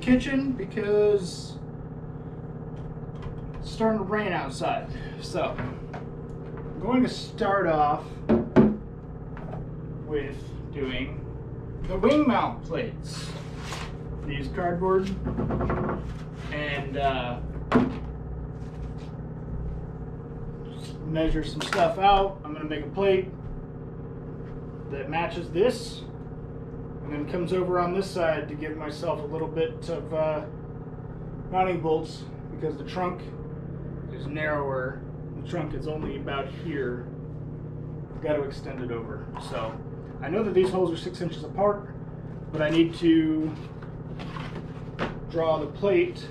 kitchen because it's starting to rain outside. So I'm going to start off with doing the wing mount plates. These cardboard and measure some stuff out. I'm going to make a plate that matches this and then comes over on this side to give myself a little bit of mounting bolts because the trunk is narrower. The trunk is only about here. I've got to extend it over. So I know that these holes are 6 inches apart, but I need to draw the plate.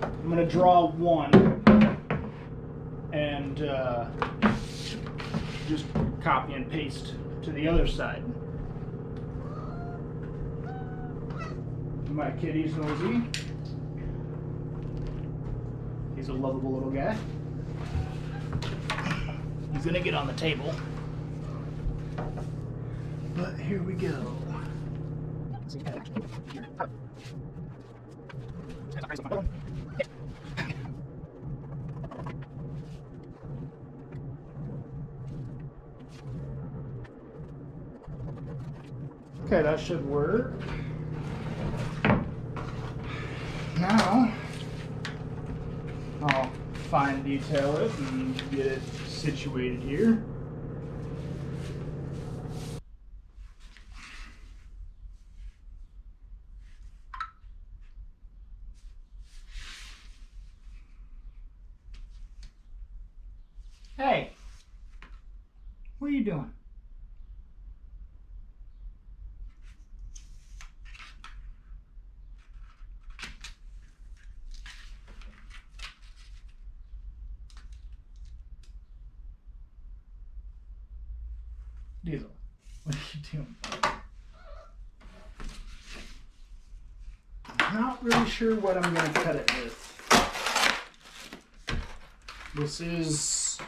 I'm going to draw one and just copy and paste to the other side. My kitty's nosy. He's a lovable little guy. He's gonna get on the table. But here we go. Okay, that should work. Now, I'll fine detail it and get it situated here. Hey, what are you doing? Diesel, what are you doing? I'm not really sure what I'm going to cut it with. This is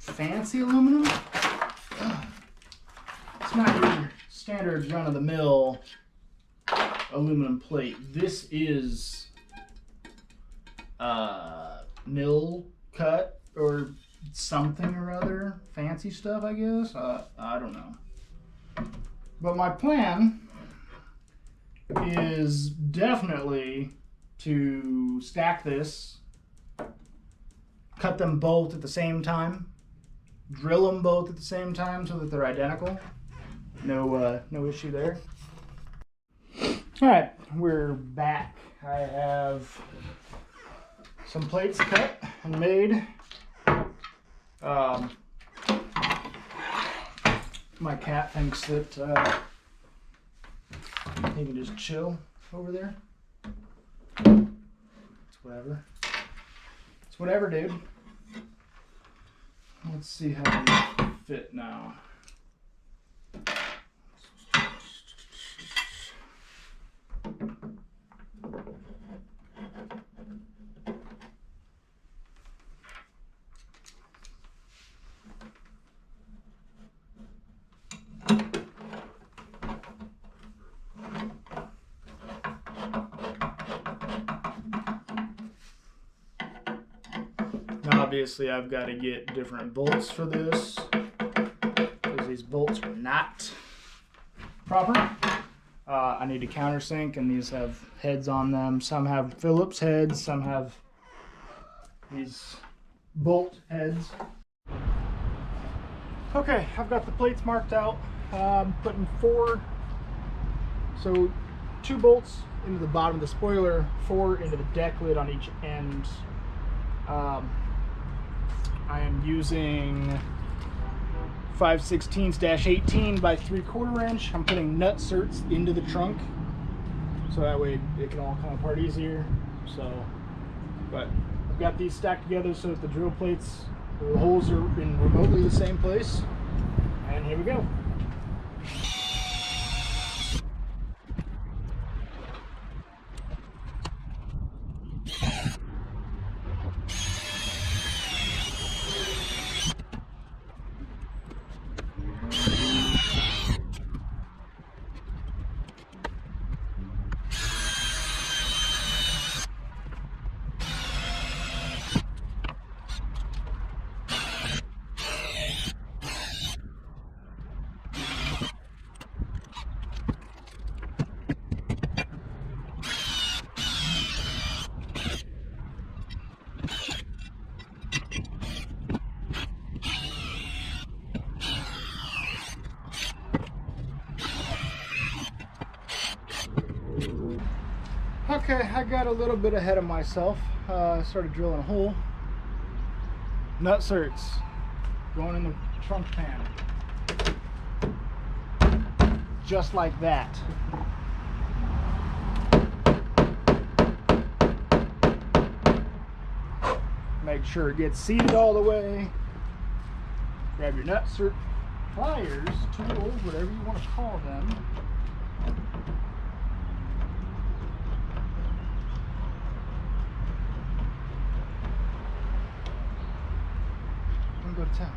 fancy aluminum. It's not your standard run-of-the-mill aluminum plate. This is mill cut or something or other, fancy stuff, I guess. I don't know. But my plan is definitely to stack this, cut them both at the same time, drill them both at the same time so that they're identical. No issue there. All right, we're back. I have some plates cut and made. My cat thinks that he can just chill over there. It's whatever. It's whatever, dude. Let's see how we fit now. Obviously, I've got to get different bolts for this because these bolts are not proper. I need to countersink, and these have heads on them. Some have Phillips heads, some have these bolt heads. Okay, I've got the plates marked out. I'm putting 4, so 2 bolts into the bottom of the spoiler, 4 into the deck lid on each end. I am using 5/16-18 by 3/4 inch. I'm putting nut certs into the trunk so that way it can all come apart easier. So, but I've got these stacked together so that the drill plates, the holes are in remotely the same place. And here we go. Okay, I got a little bit ahead of myself. Started drilling a hole. Nut certs going in the trunk pan. Just like that. Make sure it gets seated all the way. Grab your nut cert pliers, tools, whatever you want to call them. I'm gonna go to town.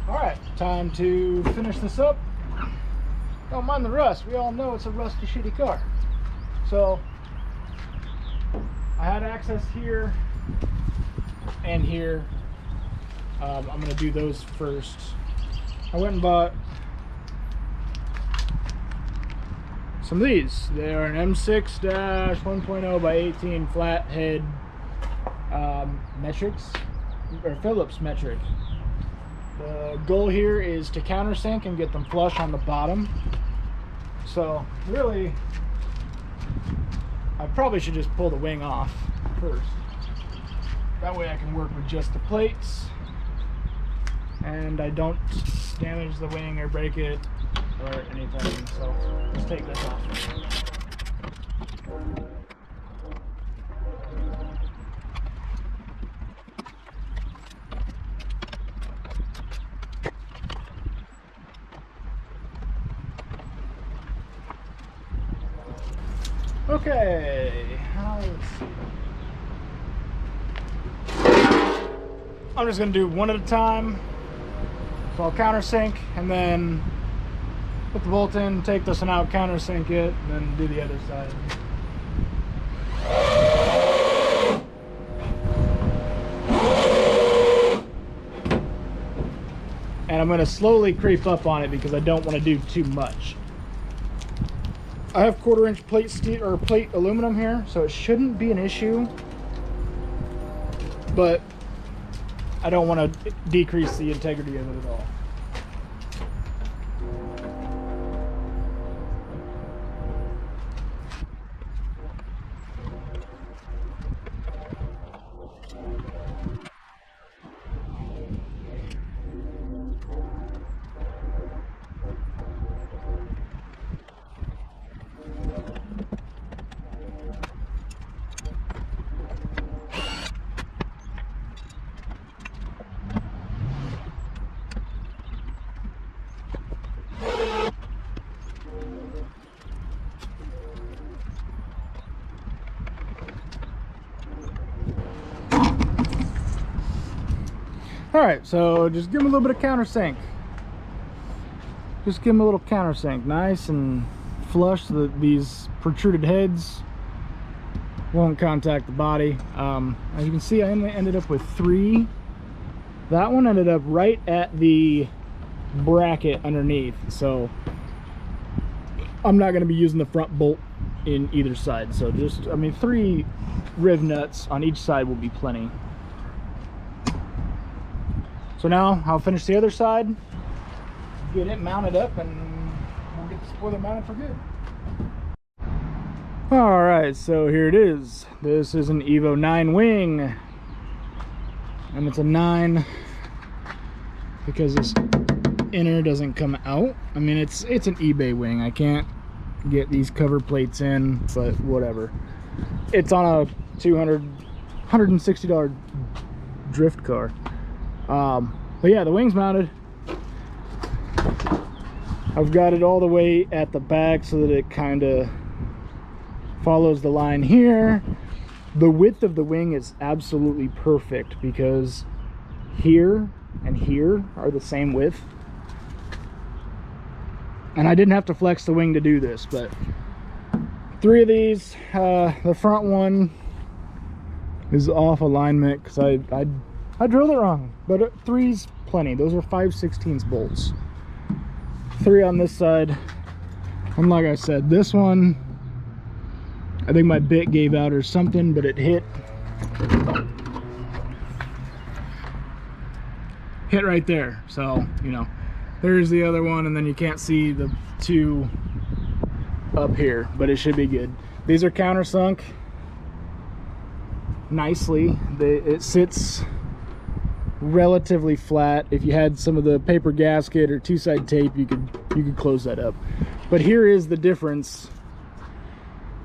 Alright, time to finish this up. Don't mind the rust. We all know it's a rusty, shitty car. So, I had access here and here. I'm going to do those first. I went and bought some of these. They are an M6-1.0 by 18 flathead metrics, or Phillips metric. The goal here is to countersink and get them flush on the bottom. So really, I probably should just pull the wing off first. That way I can work with just the plates and I don't damage the wing or break it or anything. So let's take this off. Okay, let's see. I'm just going to do one at a time. So I'll countersink and then put the bolt in, take this one out, countersink it, and then do the other side. And I'm going to slowly creep up on it because I don't want to do too much. I have 1/4 inch plate steel or plate aluminum here, so it shouldn't be an issue. But I don't want to decrease the integrity of it at all. Alright, so just give them a little bit of countersink. Just give them a little countersink. Nice and flush so that these protruded heads won't contact the body. As you can see, I only ended up with 3. That one ended up right at the bracket underneath. So I'm not going to be using the front bolt in either side. So just, 3 riv nuts on each side will be plenty. So now I'll finish the other side, get it mounted up, and we'll get the spoiler mounted for good. Alright, so here it is. This is an EVO 9 wing. And it's a 9 because this inner doesn't come out. It's an eBay wing. I can't get these cover plates in, but whatever. It's on a $160 drift car. But yeah, the wing's mounted. I've got it all the way at the back so that it kind of follows the line here. The width of the wing is absolutely perfect because here and here are the same width. And I didn't have to flex the wing to do this, but 3 of these, the front one is off alignment because I drilled it wrong, but 3's plenty. Those are 5/16 bolts. 3 on this side. And like I said, this one, I think my bit gave out or something, but it hit hit right there. So, you know, there's the other one, and then you can't see the two up here, but it should be good. These are countersunk nicely. It sits relatively flat. If you had some of the paper gasket or two-side tape, you could close that up. But here is the difference.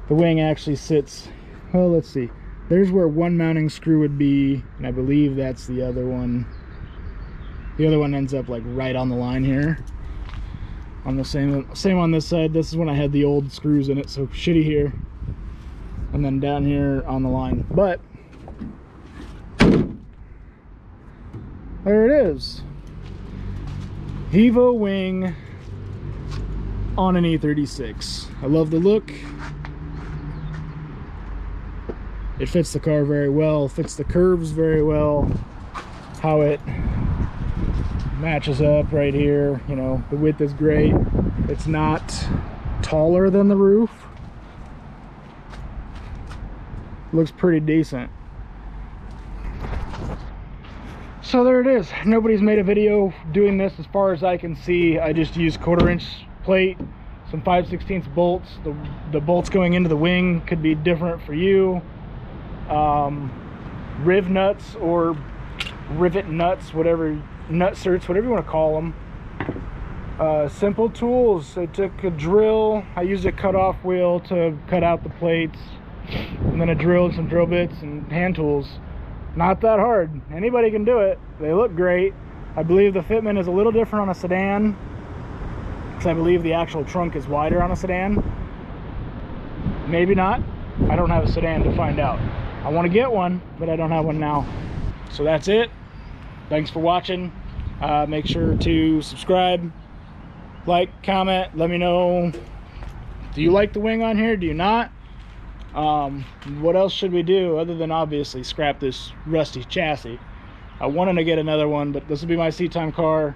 The wing actually sits, well, let's see, there's where one mounting screw would be, and I believe that's the other one. The other one ends up like right on the line here. On the same on this side. This is when I had the old screws in it, so shitty here, and then down here on the line. But there it is. EVO wing on an E36. I love the look. It fits the car very well, fits the curves very well. How it matches up right here, you know, the width is great. It's not taller than the roof. Looks pretty decent. So there it is. Nobody's made a video doing this as far as I can see. I just used 1/4 inch plate, some 5/16 bolts. The bolts going into the wing could be different for you. Riv nuts or rivet nuts, whatever, nut certs, whatever you want to call them. Simple tools. I took a drill. I used a cut-off wheel to cut out the plates, and then a drill and some drill bits and hand tools. Not that hard. Anybody can do it. They look great. I believe the fitment is a little different on a sedan, because I believe the actual trunk is wider on a sedan. Maybe not. I don't have a sedan to find out. I want to get one, but I don't have one now. So that's it. Thanks for watching. Make sure to subscribe, like, comment, let me know, do you like the wing on here, do you not? What else should we do other than obviously scrap this rusty chassis? I wanted to get another one, but this will be my seat time car.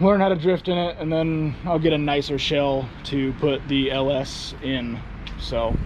Learn how to drift in it, and then I'll get a nicer shell to put the LS in. So